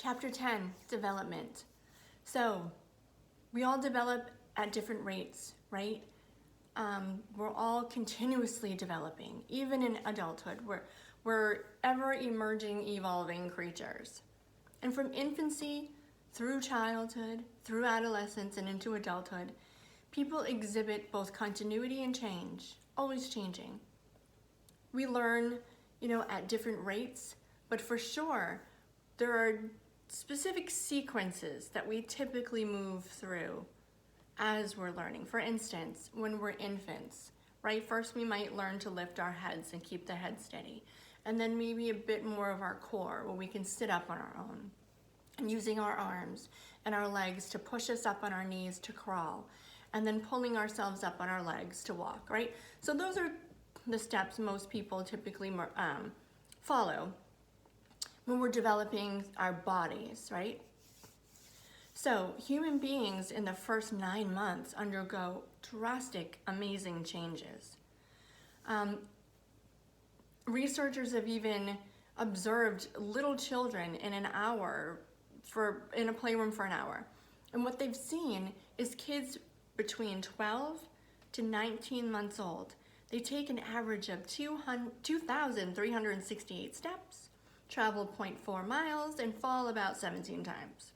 Chapter 10, development. So we all develop at different rates, right? We're all continuously developing, even in adulthood. We're ever emerging, evolving creatures. And from infancy through childhood, through adolescence, and into adulthood, people exhibit both continuity and change, always changing. We learn, at different rates, but for sure, there are specific sequences that we typically move through as we're learning. For instance, when we're infants, right? First, we might learn to lift our heads and keep the head steady. And then maybe a bit more of our core where we can sit up on our own and using our arms and our legs to push us up on our knees to crawl, and then pulling ourselves up on our legs to walk, right? So those are the steps most people typically follow when we're developing our bodies, right? So human beings in the first 9 months undergo drastic, amazing changes. Researchers have even observed little children in a playroom for an hour. And what they've seen is kids between 12 to 19 months old. They take an average of 2,368 steps, travel 0.4 miles, and fall about 17 times.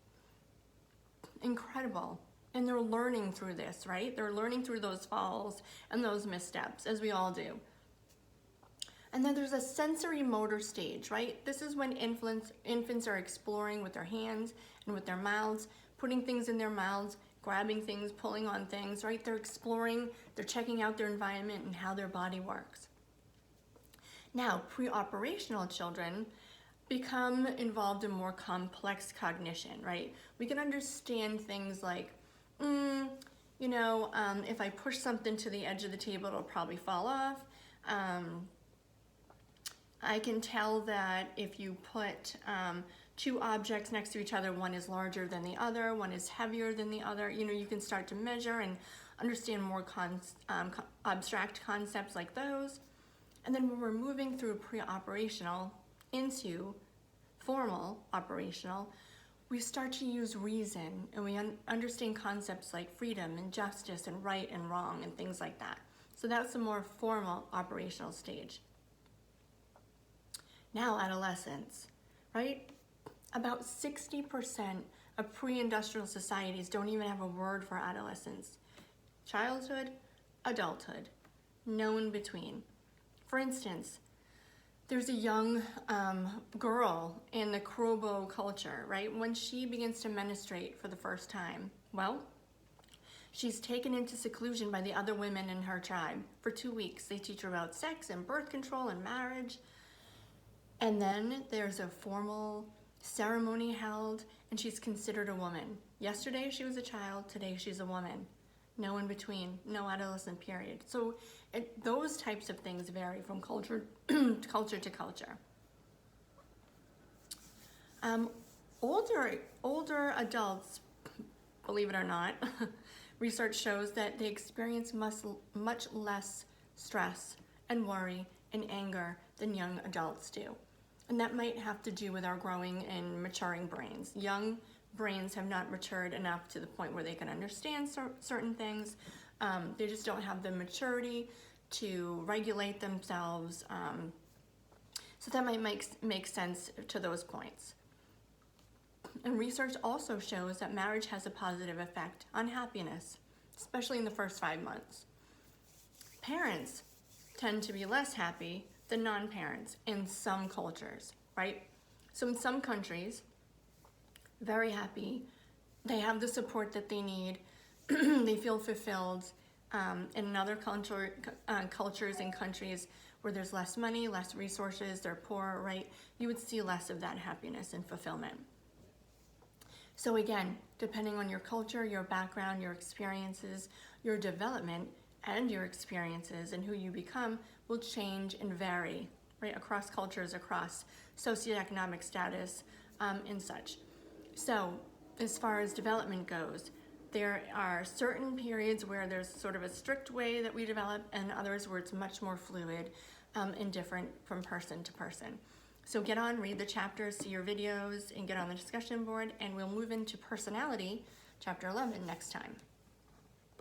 Incredible. And they're learning through this, right? They're learning through those falls and those missteps, as we all do. And then there's a sensory motor stage, right? This is when infants are exploring with their hands and with their mouths, putting things in their mouths, grabbing things, pulling on things, right? They're exploring, they're checking out their environment and how their body works. Now, pre-operational children become involved in more complex cognition, right? We can understand things like, if I push something to the edge of the table, it'll probably fall off. I can tell that if you put two objects next to each other, one is larger than the other, one is heavier than the other. You can start to measure and understand more abstract concepts like those. And then when we're moving through pre-operational into formal operational, we start to use reason, and we understand concepts like freedom and justice and right and wrong and things like that. So that's the more formal operational stage. Now adolescence, right? About 60% of pre-industrial societies don't even have a word for adolescence. Childhood, adulthood, no in between. For instance, there's a young girl in the Krobo culture, right? When she begins to menstruate for the first time, she's taken into seclusion by the other women in her tribe. For 2 weeks, they teach her about sex and birth control and marriage. And then there's a formal ceremony held, and she's considered a woman. Yesterday she was a child, today she's a woman. No in between, no adolescent period. So those types of things vary from culture culture to culture. Older adults, believe it or not, research shows that they experience much less stress and worry and anger than young adults do. And that might have to do with our growing and maturing brains. Young brains have not matured enough to the point where they can understand certain things. They just don't have the maturity to regulate themselves. So that might make sense to those points. And research also shows that marriage has a positive effect on happiness, especially in the first 5 months. Parents tend to be less happy than non-parents in some cultures, right? So in some countries, very happy, they have the support that they need, they feel fulfilled. In other cultures and countries where there's less money, less resources, they're poor, right? You would see less of that happiness and fulfillment. So again, depending on your culture, your background, your experiences, your development, and your experiences and who you become will change and vary, right, across cultures, across socioeconomic status, and such. So as far as development goes, there are certain periods where there's sort of a strict way that we develop, and others where it's much more fluid and different from person to person. So get on, read the chapters, see your videos, and get on the discussion board, and we'll move into personality, chapter 11, next time.